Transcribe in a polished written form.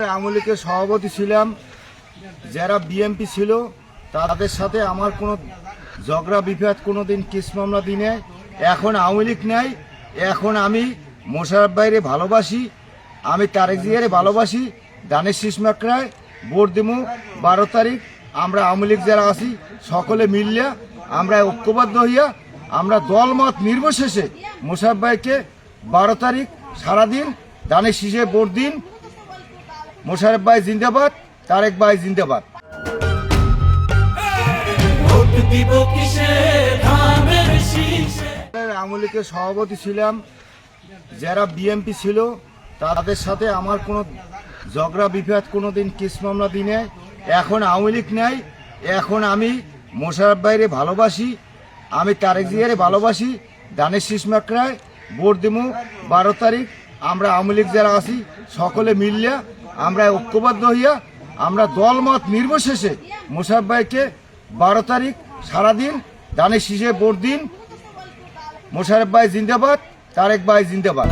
আওয়ামী লীগের সভাপতি ছিলাম, যারা বিএমপি ছিল তাদের সাথে আমার কোনো ঝগড়া বিভেদ কোনো দিন কেস মামলা দিনে। এখন আওয়ামী লীগ নাই, এখন আমি মোশাররফ ভাইরে ভালোবাসি, আমি তারেক জিয়ারে ভালোবাসি। দানের শীষ মাকড়ায় ভোট দিমু 12 তারিখ। আমরা আওয়ামী লীগ যারা আছি সকলে মিললে আমরা ঐক্যবদ্ধ হইয়া আমরা দলমত নির্বিশেষে মোশাররফ ভাইকে 12 তারিখ সারাদিন দানের শীষে ভোট দিন। মোশাররফ ভাই জিন্দাবাদ, তারেক ভাই জিন্দাবাদ। আওয়ামী লীগের সভাপতি ছিলাম, যারা বিএমপি ছিল তাদের সাথে আমার কোনো ঝগড়া বিভেদ কোনো দিন কেস মামলা দিনে। এখন আওয়ামী লীগ নাই, এখন আমি মোশাররফ ভাইরে ভালোবাসি, আমি তারেক জিয়ারে ভালোবাসি। দানের শীষ মাকড়ায় ভোট দিমু 12 তারিখ। আমরা আওয়ামী লীগ যারা আছি সকলে মিললে আমরা ঐক্যবদ্ধ হইয়া আমরা দলমত নির্বিশেষে মোশাররফ ভাইকে 12 তারিখ সারাদিন দানের শীষে ভোট দিন। মোশাররফ ভাই জিন্দাবাদ, তারেক ভাই জিন্দাবাদ।